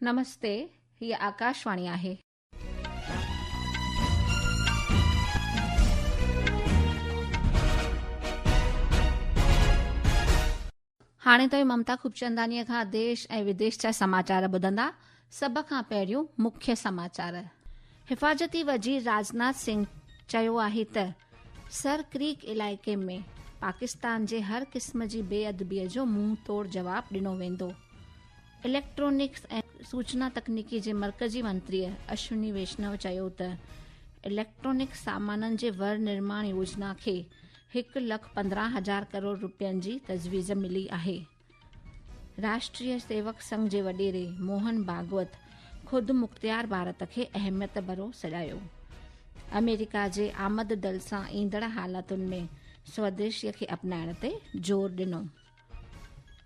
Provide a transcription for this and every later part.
नमस्ते, हीअ आकाशवाणी आहे। हाणे ताईं ममता खूबचंदानीअ खां देश ऐं विदेश जा समाचार ॿुधंदा। सभ खां पहिरियों मुख्य समाचार। हिफ़ाज़ती वज़ीर राजनाथ सिंह चयो आहे त सर क्रीक इलाइक़े में पाकिस्तान जे हर क़िस्म जी बेअदबीअ जो मुंहुं तोड़ जवाब ॾिनो वेंदो। इलेक्ट्रॉनिक्स ऐं सूचना तकनीकी जे मर्कज़ी मंत्री अश्विनी वैष्णव चयो त इलेक्ट्रॉनिक सामाननि जे वर निर्माण योजना खे 1,15,000 करोड़ रुपयनि जी तजवीज़ मिली आहे। राष्ट्रीय सेवक संघ जे वॾेरे मोहन भागवत ख़ुदि मुख़्तियार भारत खे अहमियत भरो सॾायो। अमेरिका जे आमद दल सां ईंदड़ हालातुनि में स्वदेशीअ खे अपनाइण ते ज़ोर ॾिनो।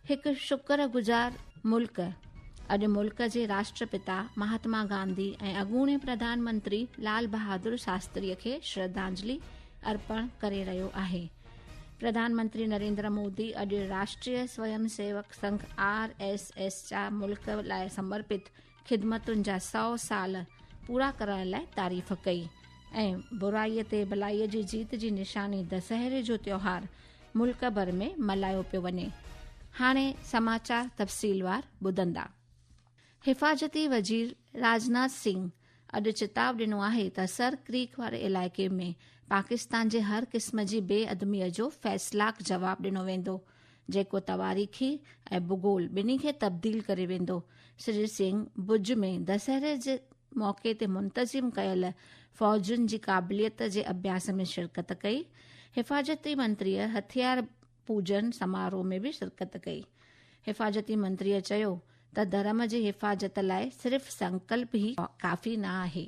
हिकु शुक्रगुज़ार मुल्क अॼु मुल्क जे राष्ट्रपिता महात्मा गांधी ऐं अॻूणे प्रधानमंत्री लाल बहादुर शास्त्रीअ खे श्रद्धांजलि अर्पण करे रहियो आहे। प्रधानमंत्री नरेंद्र मोदी अॼु राष्ट्रीय स्वयं सेवक संघ RSS जा मुल्क लाइ समर्पित ख़िदमतुनि जा 100 साल पूरा करण लाइ तारीफ़ कई ऐं बुराईअ ते भलाईअ जी जीत जी निशानी दशहरे जो त्योहार मुल्क भर में मल्हायो पियो वञे। हाणे समाचार तफ़सीलवार ॿुधंदा। हिफ़ाज़ती वज़ीर राजनाथ सिंह अॼु चिताब ॾिनो आहे त सर क्रीक वारे इलाइक़े में पाकिस्तान जे हर क़िस्म जी बेअदमीअ जो फ़ैसिलाक जवाब ॾिनो वेंदो, जेको तवारीख़ी ऐं भूगोल ॿिन्ही खे तब्दील करे वेंदो। श्री सिंह भुज में दशहरे जे मौक़े ते मुंतज़िम कयल फ़ौजुनि जी क़ाबिलियत जे अभ्यास में शिरकत कई। हिफ़ाज़ती मंत्रीअ हथियार पूजन समारोह में भी शिरकत कई। हिफ़ाज़ती मंत्रीअ चयो त धर्म जी हिफ़ाज़त लाइ सिर्फ़ संकल्प ही काफ़ी न आहे।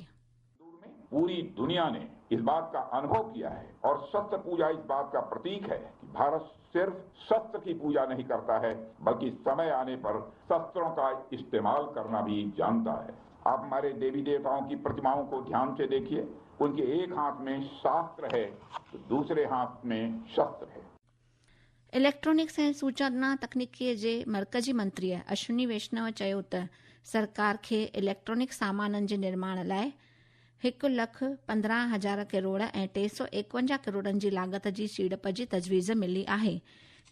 पूरी दुनिया ने इस बात का अनुभव किया है और शस्त्र पूजा इस बात का प्रतीक है कि भारत सिर्फ शस्त्र की पूजा नहीं करता है, बल्कि समय आने पर शस्त्रों का इस्तेमाल करना भी जानता है। आप हमारे देवी देवताओं की प्रतिमाओं को ध्यान से देखिए, उनके एक हाथ में शास्त्र है तो दूसरे हाथ में शस्त्र है। इलेक्ट्रॉनिक्स ऐं सूचना तकनीकीअ जे मर्कज़ी मंत्रीअ अश्विनी वैष्णव चयो त सरकार खे इलेक्ट्रॉनिक सामाननि जे निर्माण लाइ 1,15,000 करोड़ ऐं 351 करोड़नि जी लागत जी सीड़प जी तजवीज़ मिली आहे।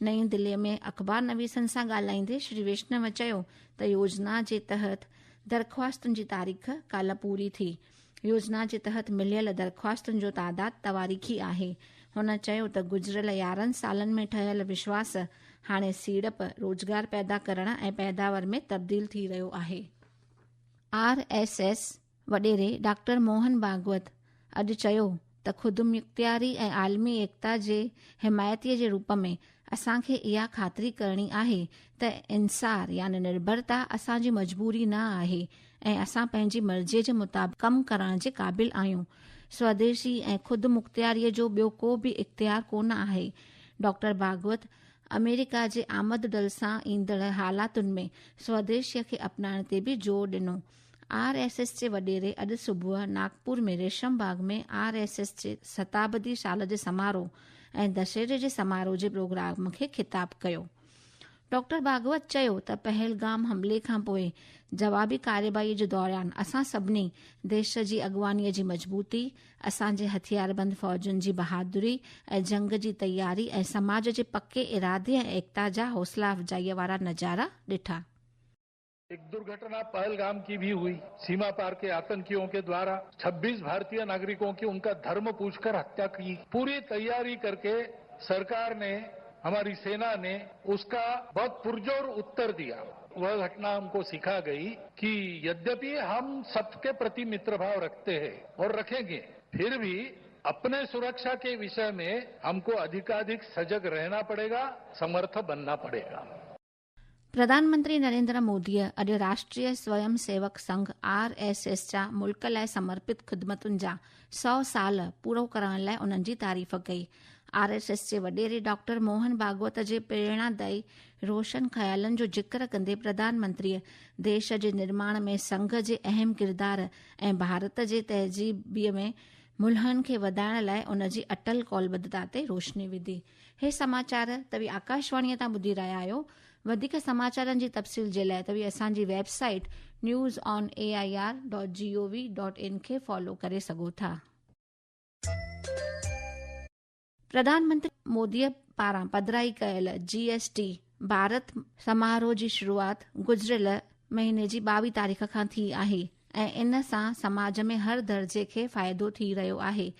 नईं दिल्लीअ में अख़बार नवीसनि सां ॻाल्हाईंदे श्री वैष्णव चयो त योजना जे तहत दरख़्वास्तुनि जी तारीख़ काल्ह पूरी थी। योजना जे तहत मिलियल दरख़्वास्तुनि जो तादाद तवारीख़ी आहे। हुन चयो त गुज़िरियल 11 सालनि में ठहियल विश्वास हाणे सीड़प, रोज़गार पैदा करण ऐं पैदावार में तब्दील थी रहियो आहे। RSS वॾेरे डॉक्टर मोहन भागवत अॼु चयो त ख़ुदि मुख़्तियारी ऐं आलमी एकता जे हिमायतीअ जे रूप में असांखे इहा ख़ातिरी करणी आहे त इंसार यानी निर्भरता असांजी मजबूरी न आहे ऐं असां पंहिंजी मर्ज़ीअ जे मुताबिक़ कमु करण जे क़ाबिल आहियूं। स्वदेशी ऐं ख़ुदि मुख़्तियारीअ जो ॿियो को बि इख़्तियार कोन आहे। डॉक्टर भागवत अमेरिका जे आमद दल सां ईंदड़ हालातुनि में स्वदेशीअ खे अपनाइण ते बि ज़ोर ॾिनो। RSS जे वॾेरे अॼु सुबुह नागपुर में रेशम बाग में RSS जे शताब्दी साल जे समारोह ऐं दशहरे जे समारोह जे प्रोग्राम खे ख़िताब कयो। डॉक्टर भागवत चयो त पहलगाम हमले खां पोइ जवाबी कार्यवाही जे दौरान असां सभिनी देश जी अॻवानीअ जी मज़बूती, असांजे हथियारबंद फ़ौजुनि जी बहादुरी ऐं जंग जी तयारी ऐं समाज जे पके इरादे ऐं एकता जा हौसला अफ़जाईअ वारा नज़ारा ॾिठा। एक दुर्घटना पहलगाम की भी हुई। सीमा पार के आतंकियों के द्वारा 26 भारतीय नागरिकों की उनका धर्म पूछकर हत्या की। पूरी तैयारी करके सरकार ने, हमारी सेना ने उसका बहुत पुरजोर उत्तर दिया। वह घटना हमको सिखा गई कि यद्यपि हम सबके प्रति मित्र भाव रखते हैं और रखेंगे, फिर भी अपने सुरक्षा के विषय में हमको अधिकाधिक सजग रहना पड़ेगा, समर्थ बनना पड़ेगा। प्रधानमंत्री नरेंद्र मोदीअ अॼु राष्ट्रीय स्वयं सेवक संघ RSS जा मुल्क लाइ समर्पित ख़िदमतुनि जा 100 साल पूरो करण लाइ उन्हनि जी तारीफ़ कई। RSS जे वॾेरे डॉक्टर मोहन भागवत जे प्रेरणादायी रोशन ख़्यालनि जो जिक्र कंदे प्रधानमंत्रीअ देश जे निर्माण में संघ जे अहम किरदार ऐं भारत जे तहज़ीबीअ में मुल्हनि खे वधाइण लाइ उन जी अटल कौलबद्धता ते रोशनी विधी। हे समाचार तव्हां आकाशवाणीअ तां ॿुधी रहिया आहियो। वधीक समाचारनि जी तफ़सील जे लाइ तव्हां असांजी वेबसाइट newsonair.gov.in खे फॉलो करे सघो था। प्रधानमंत्री मोदीअ पारां पधिराई कयल GST भारत समारोह जी शुरूआति गुज़िरियल महीने जी 22 तारीख़ खां थी आहे ऐं इन सां समाज में हर दर्जे खे फ़ाइदो थी रहियो आहे।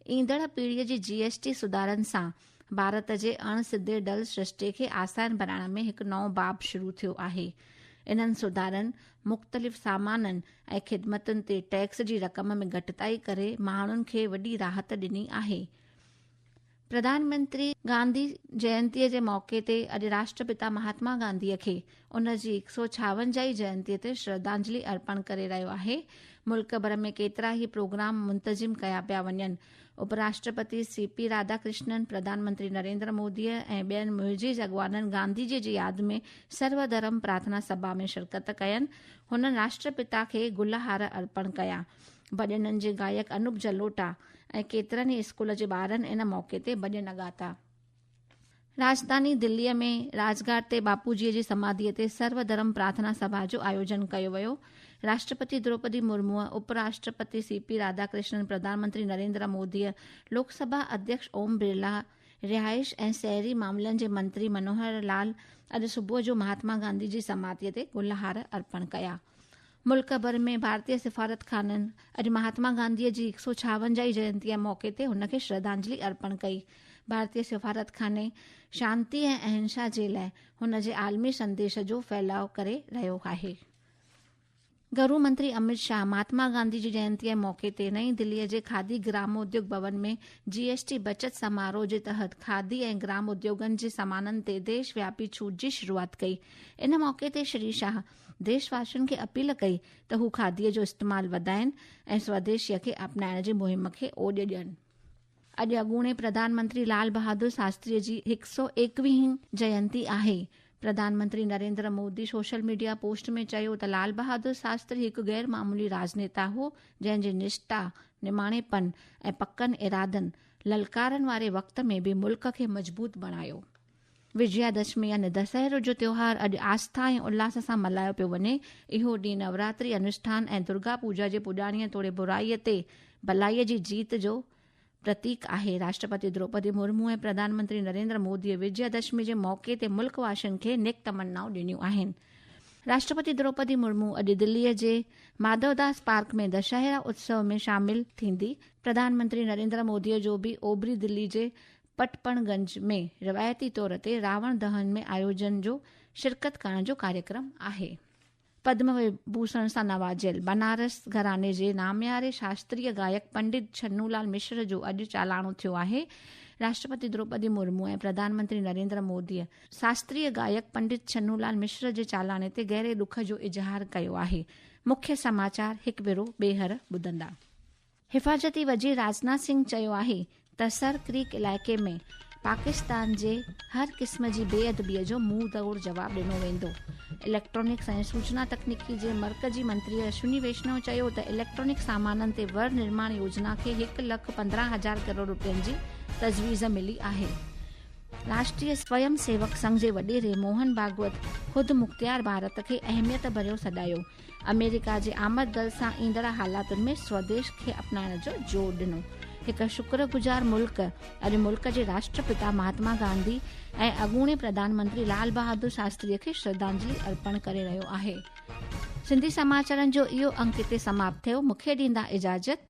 ईंदड़ पीढ़ीअ जी GST सुधारनि सां भारत जे अणसिधे डल सृष्टि खे आसान बनाइण में हिकु नओं बाब शुरू थियो आहे। इन्हनि सुधारनि मुख़्तलिफ़ सामाननि ऐं ख़िदमतुनि ते टैक्स जी रक़म में घटिताई करे माण्हुनि खे वॾी राहत ॾिनी आहे। प्रधानमंत्री गांधी जयंतीअ जे मौक़े ते अॼु राष्ट्रपिता महात्मा गांधीअ खे उन जी 156 जयंतीअ ते श्रद्धांजलि अर्पण करे रहियो आहे। मुल्क भर में केतिरा ई प्रोग्राम मुंतज़िम कया पिया वञनि। उपराष्ट्रपति CP राधाकृष्णन प्रधानमंत्री नरेंद्र मोदीअ ऐं ॿियनि मुइज़िज़ अॻवाननि गांधी जी जी यादि में सर्वधर्म प्रार्थना सभा में शिरकत कयनि। हुननि राष्ट्रपिता खे गुलहार अर्पण कया। भॼननि जे गायक अनूप जलोटा ऐं केतिरनि ई स्कूल जे ॿारनि इन मौक़े ते भॼन ॻाता। राजधानी दिल्लीअ में राजघाट ते बापूजीअ जी समाधीअ ते सर्वधर्म प्रार्थना सभा जो आयोजन कयो वियो। राष्ट्रपति द्रौपदी मुर्मूअ, उपराष्ट्रपति CP राधाकृष्णन, प्रधानमंत्री नरेंद्र मोदीअ, लोकसभा अध्यक्ष ओम बिरला, रिहाइश ऐं शहरी मामलनि जे मंत्री मनोहर लाल अॼु सुबुह जो महात्मा गांधी जी समाधीअ ते गुलहार अर्पण कया। मुल्क भर में भारतीय सिफारतखाननि अॼु महात्मा गांधीअ जी 156 जयंतीअ मौक़े ते हुन खे श्रद्धांजलि अर्पण कई। भारतीय सिफारतखाने शांती ऐं अहिंसा जे लाइ हुन जे आलमी संदेश जो फैलाव करे रहियो आहे। गृह मंत्री अमित शाह महात्मा गांधी जी जयंतीअ मौक़े ते नईं दिल्लीअ जे खादी ग्रामोद्योग भवन में GST बचत समारोह जे तहत खादी ऐं ग्राम उद्योगनि जे सामाननि ते देशव्यापी छूट जी शुरूआति कई। इन मौक़े ते श्री शाह देशवासियुनि खे अपील कई त हू खादीअ जो इस्तेमालु वधाइनि ऐं स्वदेशीअ खे अपनाइण जी मुहिम खे ओॾ ॾियनि। अॼु अॻूणे प्रधानमंत्री लाल बहादुर शास्त्रीअ जी 121वीं जयंती आहे। प्रधानमंत्री Narendra Modi social media post में चयो त लाल बहादुर शास्त्री हिकु गैर मामूली राजनेता हो जंहिंजी निष्ठा, निमाणेपन ऐं पकनि इरादनि ललकारनि वारे वक़्त में बि मुल्क खे मज़बूत बणायो। विजयादशमी यानी दशहरो जो त्योहार अॼु आस्था ऐं उल्लास सां मल्हायो पियो वञे। इहो ॾींहुं नवरात्रि अनुष्ठान ऐं दुर्गा पूजा जे पुॼाणीअ तोड़े बुराईअ ते भलाईअ जी जीत जो प्रतीक आहे। राष्ट्रपति द्रौपदी मुर्मू ऐं प्रधानमंत्री नरेंद्र मोदीअ विजयादशमी जे मौक़े ते मुल्कवासियुनि खे नेक तमन्नाऊं ॾिनियूं आहिनि। राष्ट्रपति द्रौपदी मुर्मू अॼु दिल्लीअ जे माधवदास पार्क में दशहरा उत्सव में शामिल थींदी। प्रधानमंत्री नरेंद्र मोदीअ जो बि ओभरी दिल्ली जे पटपणगंज में रिवायती तौर ते रावण दहन में आयोजन जो शिरकत करण जो कार्यक्रम आहे। पद्म विभूषण सां नवाजियल बनारस घराने जे नामियारे शास्त्रीय गायक पंडित छन्नूलाल मिश्र जो अॼु चालाणो थियो आहे। राष्ट्रपति द्रौपदी मुर्मू ऐं प्रधानमंत्री नरेंद्र मोदीअ शास्त्रीय गायक पंडित छन्नूलाल मिश्र जे चालाणे ते गहरे दुख जो इज़हार कयो आहे। मुख्य समाचार हिकु भेरो ॿीहर ॿुधंदा। हिफ़ाज़ती वज़ीर राजनाथ सिंह चयो आहे त सर क्रीक इलाइक़े में पाकिस्तान जे हर क़िस्म जी बेअदबीअ जो मुंहुं तोड़ जवाबु ॾिनो वेंदो। इलेक्ट्रॉनिक्स ऐं सूचना तकनीकी जे मर्कज़ी मंत्री अश्विनी वैष्णव चयो त इलेक्ट्रॉनिक सामाननि ते वर निर्माण योजना खे 1,15,000 करोड़ रुपयनि जी तजवीज़ मिली आहे। राष्ट्रीय स्वयं सेवक संघ जे वॾेरे मोहन भागवत ख़ुदि मुख़्तियार भारत खे अहमियत भरियो सॾायो। अमेरिका जे आमद दल सां ईंदड़ हालातुनि में स्वदेश खे अपनाइण जो ज़ोर ॾिनो। हिकु शुक्रगुज़ार मुल्क अॼु मुल्क जे राष्ट्रपिता महात्मा गांधी ऐं अॻूणे प्रधानमंत्री लाल बहादुर शास्त्रीअ खे श्रद्धांजलि अर्पण करे रहियो आहे। सिंधी समाचारनि जो इहो अंक हिते समाप्त थियो। मूंखे ॾींदा इजाज़त।